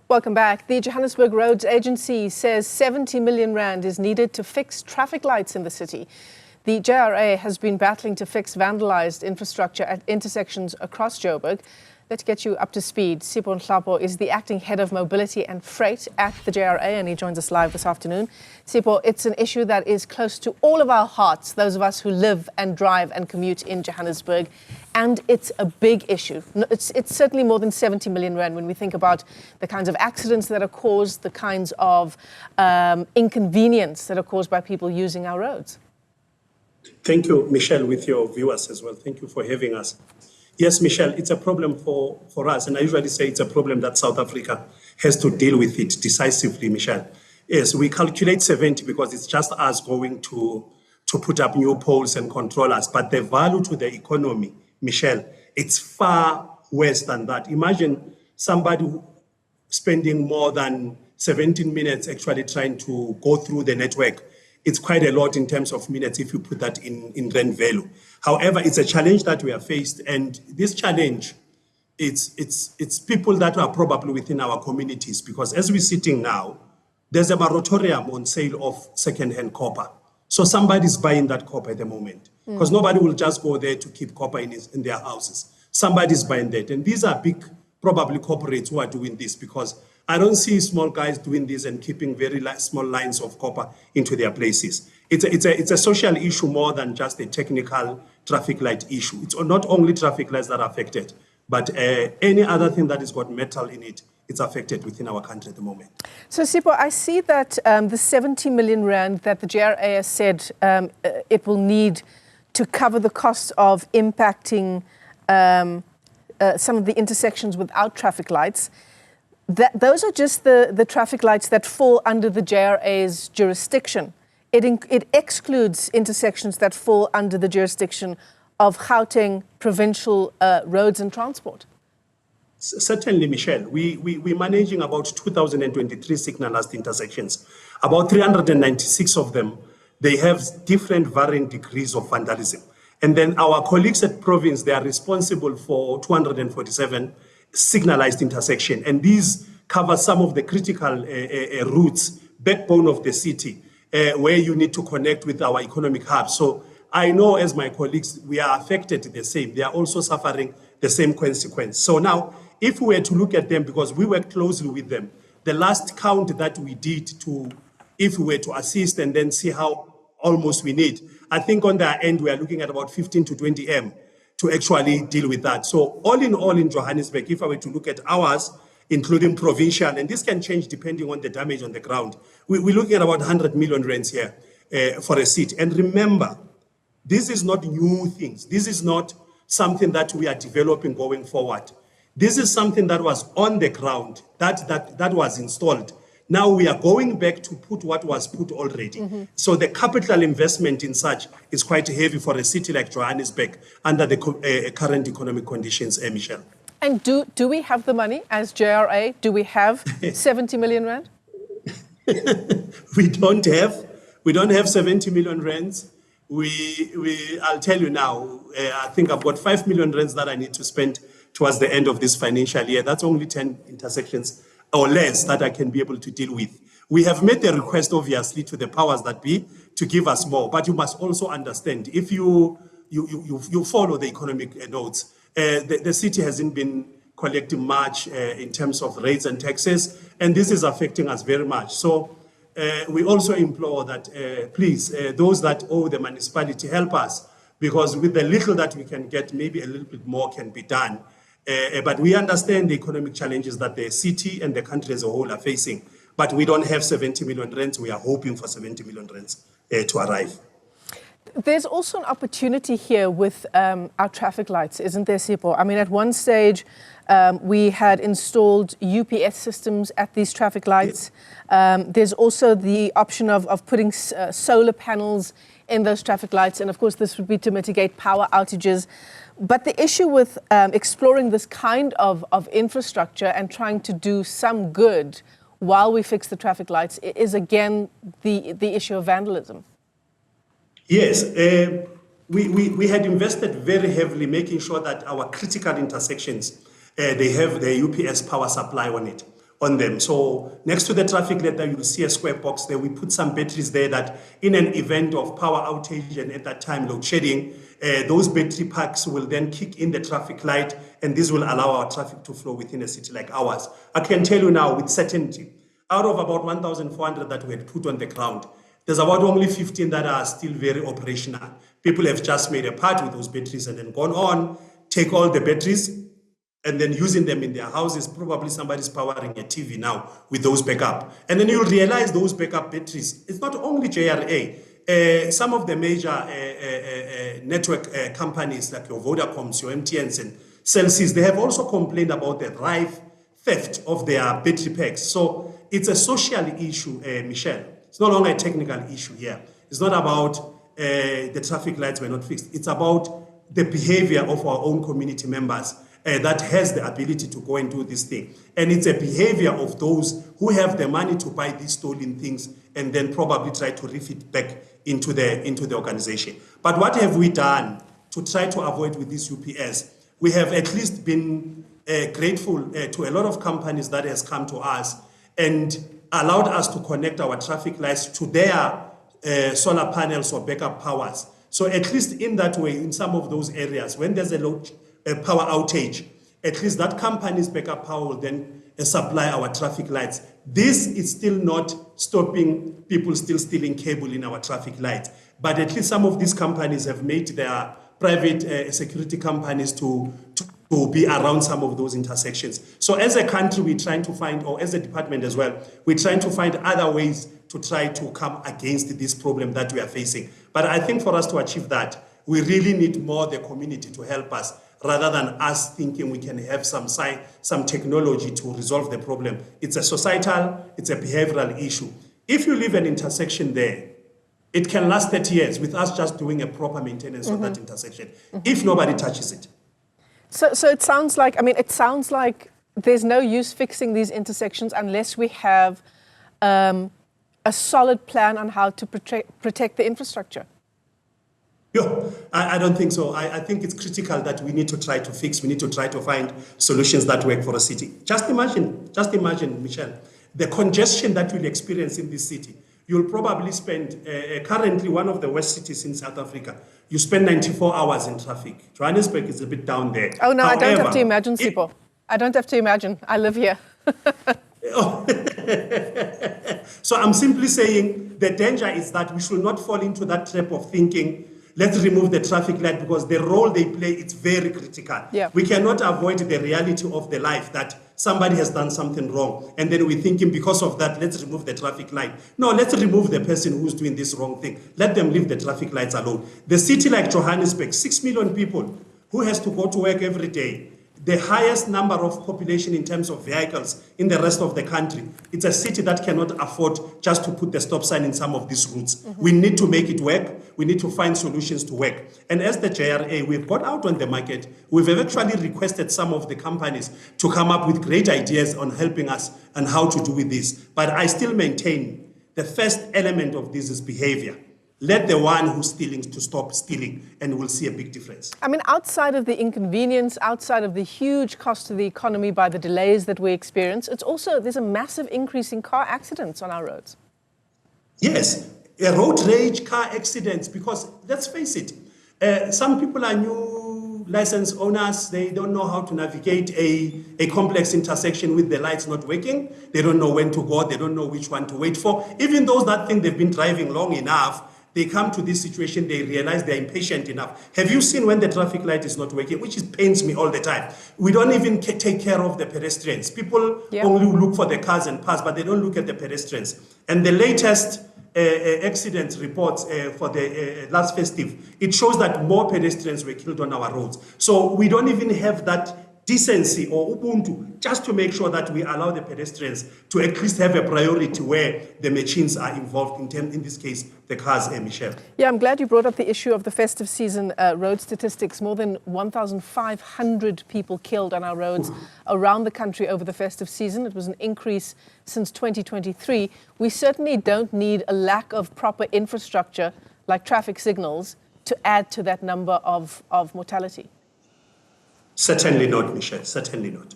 Welcome back. The Johannesburg Roads Agency says 70 million rand is needed to fix traffic lights in the city. The JRA has been battling to fix vandalised infrastructure at intersections across Joburg. Let's get you up to speed. Sipho Nhlapo is the acting head of mobility and freight at the JRA, and he joins us live this afternoon. Sipho, it's an issue that is close to all of our hearts, those of us who live and drive and commute in Johannesburg, and it's a big issue. It's certainly more than 70 million rand when we think about the kinds of accidents that are caused, the kinds of inconvenience that are caused by people using our roads. Thank you, Michelle, with your viewers as well. Thank you for having us. Yes, Michelle, it's a problem for us, and I usually say it's a problem that South Africa has to deal with it decisively, Michelle. Yes, we calculate 70 because it's just us going to put up new poles and controllers, but the value to the economy, Michelle, it's far worse than that. Imagine somebody spending more than 17 minutes actually trying to go through the network. It's quite a lot in terms of minutes if you put that in rand value. However, it's a challenge that we are faced, and this challenge, it's people that are probably within our communities, because as we're sitting now, there's a moratorium on sale of second-hand copper. So somebody's buying that copper at the moment, because nobody will just go there to keep copper in their houses. Somebody's buying that, and these are big, probably corporates who are doing this, because I don't see small guys doing this and keeping very small lines of copper into their places. It's a social issue more than just a technical traffic light issue. It's not only traffic lights that are affected, but any other thing that has got metal in it, it's affected within our country at the moment. So, Sipho, I see that the 70 million rand that the JRA has said it will need to cover the costs of impacting some of the intersections without traffic lights. Those are just the traffic lights that fall under the JRA's jurisdiction. It excludes intersections that fall under the jurisdiction of Gauteng Provincial Roads and Transport. Certainly, Michelle. We're managing about 2,023 signalized intersections. About 396 of them, they have different varying degrees of vandalism. And then our colleagues at Province, they are responsible for 247 signalized intersection, and these cover some of the critical routes, backbone of the city, where you need to connect with our economic hub. So I know, as my colleagues, we are affected the same. They are also suffering the same consequence. So now, if we were to look at them, because we work closely with them, the last count that we did if we were to assist and then see how almost we need, I think on their end, we are looking at about 15 to 20 M to actually deal with that. So all in Johannesburg, if I were to look at ours, including provincial, and this can change depending on the damage on the ground, we're looking at about 100 million rands here for a city. And remember, this is not new things. This is not something that we are developing going forward. This is something that was on the ground, that was installed. Now we are going back to put what was put already. So the capital investment in such is quite heavy for a city like Johannesburg under the current economic conditions, Michelle. And do we have the money as JRA? Do we have 70 million rand? We don't have 70 million rands. I'll tell you now, I think I've got 5 million rands that I need to spend towards the end of this financial year. That's only 10 intersections or less that I can be able to deal with. We have made the request, obviously, to the powers that be to give us more, but you must also understand, if you follow the economic notes, the city hasn't been collecting much in terms of rates and taxes, and this is affecting us very much. So we also implore that, please, those that owe the municipality, help us, because with the little that we can get, maybe a little bit more can be done. But we understand the economic challenges that the city and the country as a whole are facing. But we don't have 70 million rands. We are hoping for 70 million rands to arrive. There's also an opportunity here with our traffic lights, isn't there, Sipho? I mean, at one stage, we had installed UPS systems at these traffic lights. There's also the option of putting solar panels in those traffic lights. And of course, this would be to mitigate power outages. But the issue with exploring this kind of infrastructure and trying to do some good while we fix the traffic lights is, again, the issue of vandalism. Yes, we had invested very heavily making sure that our critical intersections, they have the UPS power supply on it. on them. So next to the traffic light, you'll see a square box there. We put some batteries there that in an event of power outage and at that time load shedding, those battery packs will then kick in the traffic light, and this will allow our traffic to flow within a city like ours. I can tell you now with certainty, out of about 1,400 that we had put on the ground, there's about only 15 that are still very operational. People have just made a part with those batteries and then gone on, take all the batteries, and then using them in their houses. Probably somebody's powering a TV now with those backup. And then you'll realize those backup batteries, it's not only JRA. Some of the major network companies like your Vodacoms, your MTNs and Celsius, they have also complained about the rife theft of their battery packs. So it's a social issue, Michelle. It's no longer a technical issue here. It's not about the traffic lights were not fixed. It's about the behavior of our own community members that has the ability to go and do this thing. And it's a behavior of those who have the money to buy these stolen things and then probably try to refit back into the organization. But what have we done to try to avoid with this UPS? We have at least been grateful to a lot of companies that has come to us and allowed us to connect our traffic lights to their solar panels or backup powers. So at least in that way, in some of those areas, when there's a power outage, at least that company's backup power will then supply our traffic lights. This is still not stopping people still stealing cable in our traffic lights. But at least some of these companies have made their private security companies to be around some of those intersections. So as a country, we're trying to find, or as a department as well, we're trying to find other ways to try to come against this problem that we are facing. But I think for us to achieve that, we really need more the community to help us, rather than us thinking we can have some technology to resolve the problem. It's a societal, it's a behavioral issue. If you leave an intersection there, it can last 30 years with us just doing a proper maintenance of that intersection, if nobody touches it. So it sounds like, it sounds like there's no use fixing these intersections unless we have a solid plan on how to protect the infrastructure. Yeah, I don't think so. I think it's critical that we need to try to fix, we need to try to find solutions that work for a city. Just imagine, Michelle, the congestion that we'll experience in this city. You'll probably spend, currently one of the worst cities in South Africa, you spend 94 hours in traffic. Johannesburg is a bit down there. Oh no, however, I don't have to imagine, Sipho. I don't have to imagine. I live here. So I'm simply saying the danger is that we should not fall into that trap of thinking, let's remove the traffic light, because the role they play is very critical. Yeah. We cannot avoid the reality of the life that somebody has done something wrong. And then we're thinking because of that, let's remove the traffic light. No, let's remove the person who's doing this wrong thing. Let them leave the traffic lights alone. The city like Johannesburg, 6 million people who has to go to work every day, the highest number of population in terms of vehicles in the rest of the country. It's a city that cannot afford just to put the stop sign in some of these routes. We need to make it work. We need to find solutions to work. And as the JRA, we've got out on the market. We've actually requested some of the companies to come up with great ideas on helping us and how to do with this. But I still maintain the first element of this is behavior. Let the one who's stealing to stop stealing, and we'll see a big difference. Outside of the inconvenience, outside of the huge cost to the economy by the delays that we experience, there's a massive increase in car accidents on our roads. Yes, road rage, car accidents, because let's face it, some people are new license owners. They don't know how to navigate a complex intersection with the lights not working. They don't know when to go. They don't know which one to wait for. Even those that think they've been driving long enough, they come to this situation, they realize they're impatient enough. Have you seen when the traffic light is not working, which pains me all the time? We don't even take care of the pedestrians. People only look for the cars and pass, but they don't look at the pedestrians. And the latest accident reports for the last festive, it shows that more pedestrians were killed on our roads. So we don't even have that decency or ubuntu just to make sure that we allow the pedestrians to at least have a priority where the machines are involved, in this case, the cars, Michelle. Yeah, I'm glad you brought up the issue of the festive season road statistics. More than 1,500 people killed on our roads around the country over the festive season. It was an increase since 2023. We certainly don't need a lack of proper infrastructure like traffic signals to add to that number of mortality. Certainly not, Michelle, certainly not.